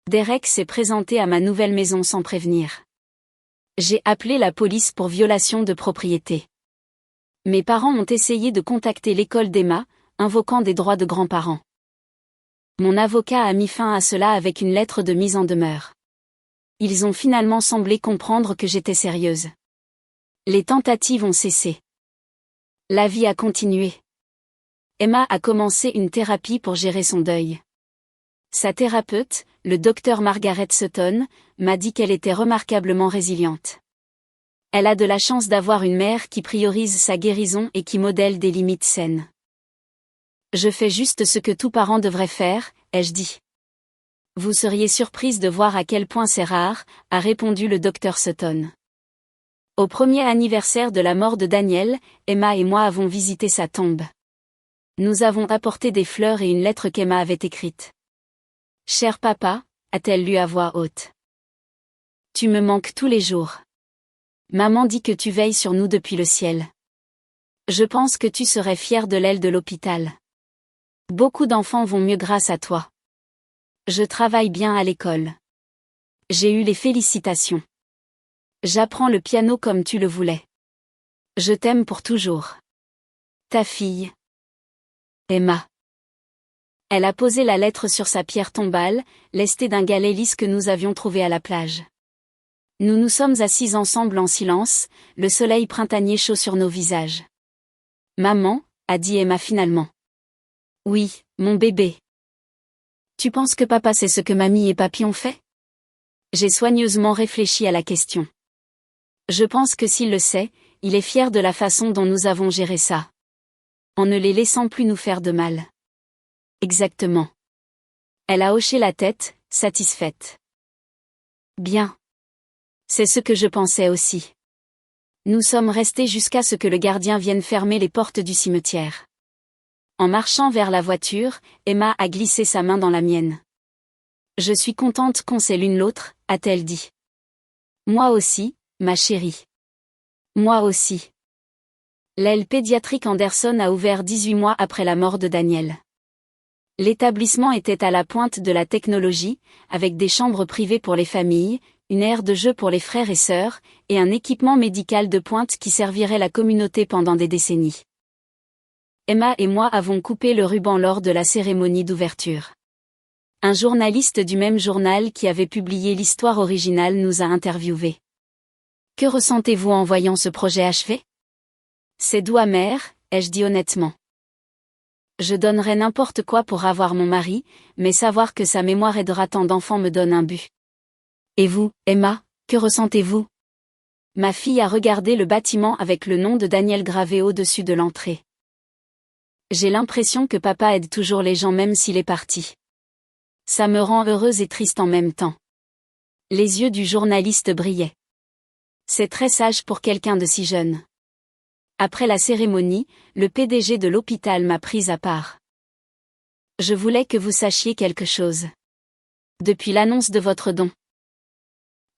Derek s'est présenté à ma nouvelle maison sans prévenir. J'ai appelé la police pour violation de propriété. Mes parents ont essayé de contacter l'école d'Emma, invoquant des droits de grands-parents. Mon avocat a mis fin à cela avec une lettre de mise en demeure. Ils ont finalement semblé comprendre que j'étais sérieuse. Les tentatives ont cessé. La vie a continué. Emma a commencé une thérapie pour gérer son deuil. Sa thérapeute, le docteur Margaret Sutton, m'a dit qu'elle était remarquablement résiliente. Elle a de la chance d'avoir une mère qui priorise sa guérison et qui modèle des limites saines. Je fais juste ce que tout parent devrait faire, ai-je dit. Vous seriez surprise de voir à quel point c'est rare, a répondu le docteur Sutton. Au premier anniversaire de la mort de Daniel, Emma et moi avons visité sa tombe. Nous avons apporté des fleurs et une lettre qu'Emma avait écrite. Cher papa, a-t-elle lu à voix haute. Tu me manques tous les jours. Maman dit que tu veilles sur nous depuis le ciel. Je pense que tu serais fier de l'aile de l'hôpital. Beaucoup d'enfants vont mieux grâce à toi. Je travaille bien à l'école. J'ai eu les félicitations. J'apprends le piano comme tu le voulais. Je t'aime pour toujours. Ta fille. Emma. Elle a posé la lettre sur sa pierre tombale, lestée d'un galet lisse que nous avions trouvé à la plage. Nous nous sommes assis ensemble en silence, le soleil printanier chaud sur nos visages. Maman, a dit Emma finalement. Oui, mon bébé. Tu penses que papa sait ce que mamie et papy ont fait? J'ai soigneusement réfléchi à la question. Je pense que s'il le sait, il est fier de la façon dont nous avons géré ça. En ne les laissant plus nous faire de mal. Exactement. Elle a hoché la tête, satisfaite. Bien. C'est ce que je pensais aussi. Nous sommes restés jusqu'à ce que le gardien vienne fermer les portes du cimetière. En marchant vers la voiture, Emma a glissé sa main dans la mienne. Je suis contente qu'on sait l'une l'autre, a-t-elle dit. Moi aussi, ma chérie. Moi aussi. L'aile pédiatrique Anderson a ouvert 18 mois après la mort de Daniel. L'établissement était à la pointe de la technologie, avec des chambres privées pour les familles, une aire de jeu pour les frères et sœurs, et un équipement médical de pointe qui servirait la communauté pendant des décennies. Emma et moi avons coupé le ruban lors de la cérémonie d'ouverture. Un journaliste du même journal qui avait publié l'histoire originale nous a interviewés. Que ressentez-vous en voyant ce projet achevé? C'est doux amer, ai-je dit honnêtement. Je donnerais n'importe quoi pour avoir mon mari, mais savoir que sa mémoire aidera tant d'enfants me donne un but. Et vous, Emma, que ressentez-vous? Ma fille a regardé le bâtiment avec le nom de Daniel gravé au-dessus de l'entrée. J'ai l'impression que papa aide toujours les gens même s'il est parti. Ça me rend heureuse et triste en même temps. Les yeux du journaliste brillaient. C'est très sage pour quelqu'un de si jeune. Après la cérémonie, le PDG de l'hôpital m'a prise à part. Je voulais que vous sachiez quelque chose. Depuis l'annonce de votre don,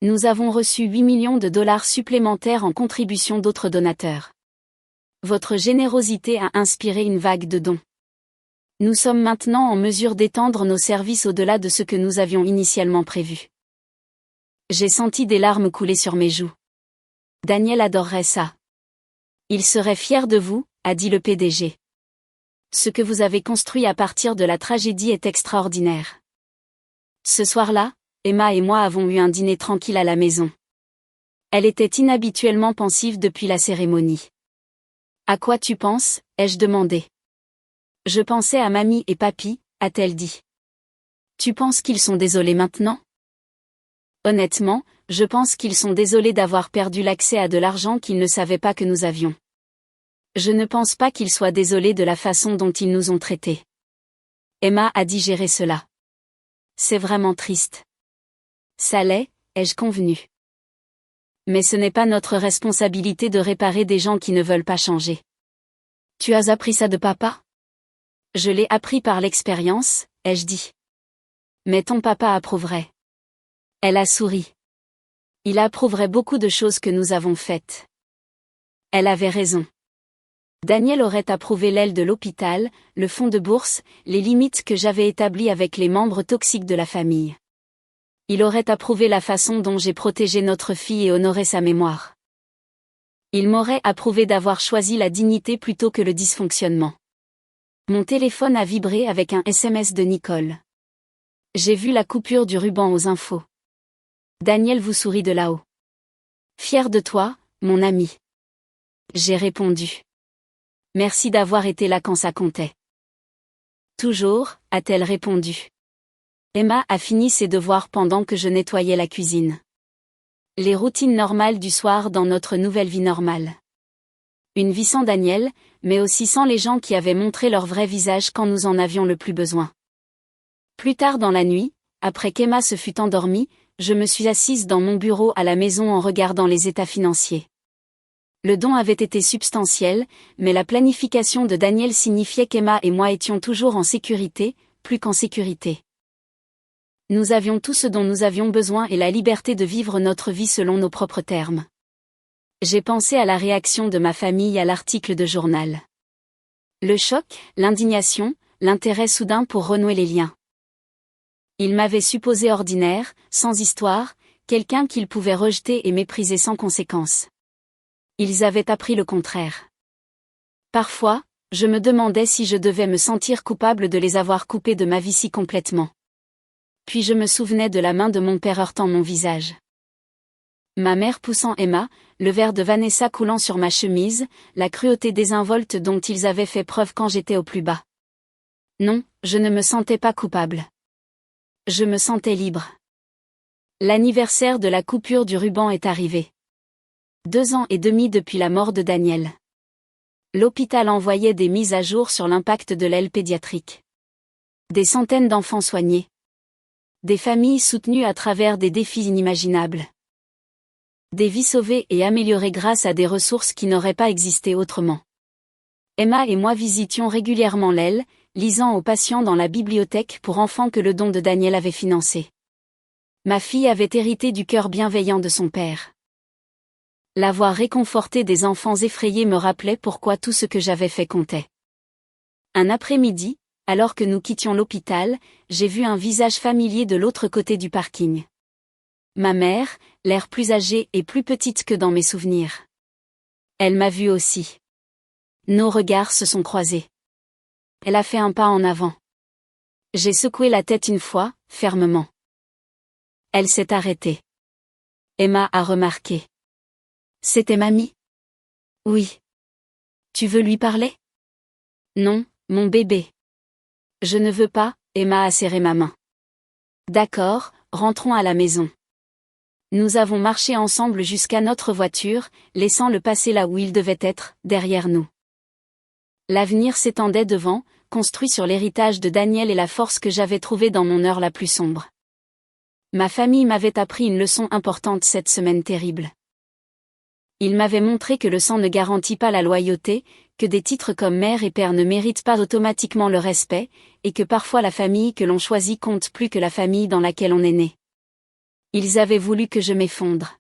nous avons reçu 8 millions de dollars supplémentaires en contribution d'autres donateurs. Votre générosité a inspiré une vague de dons. Nous sommes maintenant en mesure d'étendre nos services au-delà de ce que nous avions initialement prévu. J'ai senti des larmes couler sur mes joues. Daniel adorerait ça. Il serait fier de vous, a dit le PDG. Ce que vous avez construit à partir de la tragédie est extraordinaire. Ce soir-là, Emma et moi avons eu un dîner tranquille à la maison. Elle était inhabituellement pensive depuis la cérémonie. À quoi tu penses, ai-je demandé. Je pensais à mamie et papy, a-t-elle dit. Tu penses qu'ils sont désolés maintenant? Honnêtement, Je pense qu'ils sont désolés d'avoir perdu l'accès à de l'argent qu'ils ne savaient pas que nous avions. Je ne pense pas qu'ils soient désolés de la façon dont ils nous ont traités. Emma a digéré cela. C'est vraiment triste. Ça l'est, ai-je convenu. Mais ce n'est pas notre responsabilité de réparer des gens qui ne veulent pas changer. Tu as appris ça de papa? Je l'ai appris par l'expérience, ai-je dit. Mais ton papa approuverait. Elle a souri. Il approuverait beaucoup de choses que nous avons faites. Elle avait raison. Daniel aurait approuvé l'aile de l'hôpital, le fonds de bourse, les limites que j'avais établies avec les membres toxiques de la famille. Il aurait approuvé la façon dont j'ai protégé notre fille et honoré sa mémoire. Il m'aurait approuvé d'avoir choisi la dignité plutôt que le dysfonctionnement. Mon téléphone a vibré avec un SMS de Nicole. J'ai vu la coupure du ruban aux infos. Daniel vous sourit de là-haut. Fier de toi, mon ami. J'ai répondu. Merci d'avoir été là quand ça comptait. Toujours, a-t-elle répondu. Emma a fini ses devoirs pendant que je nettoyais la cuisine. Les routines normales du soir dans notre nouvelle vie normale. Une vie sans Daniel, mais aussi sans les gens qui avaient montré leur vrai visage quand nous en avions le plus besoin. Plus tard dans la nuit, après qu'Emma se fût endormie, je me suis assise dans mon bureau à la maison en regardant les états financiers. Le don avait été substantiel, mais la planification de Daniel signifiait qu'Emma et moi étions toujours en sécurité, plus qu'en sécurité. Nous avions tout ce dont nous avions besoin et la liberté de vivre notre vie selon nos propres termes. J'ai pensé à la réaction de ma famille à l'article de journal. Le choc, l'indignation, l'intérêt soudain pour renouer les liens. Ils m'avaient supposé ordinaire, sans histoire, quelqu'un qu'ils pouvaient rejeter et mépriser sans conséquence. Ils avaient appris le contraire. Parfois, je me demandais si je devais me sentir coupable de les avoir coupés de ma vie si complètement. Puis je me souvenais de la main de mon père heurtant mon visage. Ma mère poussant Emma, le verre de Vanessa coulant sur ma chemise, la cruauté désinvolte dont ils avaient fait preuve quand j'étais au plus bas. Non, je ne me sentais pas coupable. Je me sentais libre. L'anniversaire de la coupure du ruban est arrivé. 2 ans et demi depuis la mort de Daniel. L'hôpital envoyait des mises à jour sur l'impact de l'aile pédiatrique. Des centaines d'enfants soignés. Des familles soutenues à travers des défis inimaginables. Des vies sauvées et améliorées grâce à des ressources qui n'auraient pas existé autrement. Emma et moi visitions régulièrement l'aile, lisant aux patients dans la bibliothèque pour enfants que le don de Daniel avait financé. Ma fille avait hérité du cœur bienveillant de son père. La voix réconfortée des enfants effrayés me rappelait pourquoi tout ce que j'avais fait comptait. Un après-midi, alors que nous quittions l'hôpital, j'ai vu un visage familier de l'autre côté du parking. Ma mère, l'air plus âgée et plus petite que dans mes souvenirs. Elle m'a vue aussi. Nos regards se sont croisés. Elle a fait un pas en avant. J'ai secoué la tête une fois, fermement. Elle s'est arrêtée. Emma a remarqué. C'était mamie? Oui. Tu veux lui parler? Non, mon bébé. Je ne veux pas, Emma a serré ma main. D'accord, rentrons à la maison. Nous avons marché ensemble jusqu'à notre voiture, laissant le passé là où il devait être, derrière nous. L'avenir s'étendait devant, construit sur l'héritage de Daniel et la force que j'avais trouvée dans mon heure la plus sombre. Ma famille m'avait appris une leçon importante cette semaine terrible. Il m'avait montré que le sang ne garantit pas la loyauté, que des titres comme mère et père ne méritent pas automatiquement le respect, et que parfois la famille que l'on choisit compte plus que la famille dans laquelle on est né. Ils avaient voulu que je m'effondre.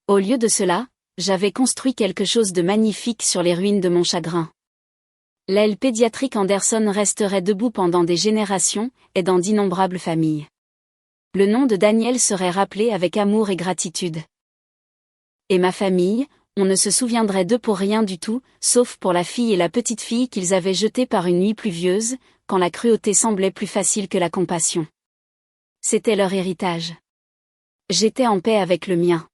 Au lieu de cela, j'avais construit quelque chose de magnifique sur les ruines de mon chagrin. L'aile pédiatrique Anderson resterait debout pendant des générations, et dans d'innombrables familles. Le nom de Daniel serait rappelé avec amour et gratitude. Et ma famille, on ne se souviendrait d'eux pour rien du tout, sauf pour la fille et la petite fille qu'ils avaient jetées par une nuit pluvieuse, quand la cruauté semblait plus facile que la compassion. C'était leur héritage. J'étais en paix avec le mien.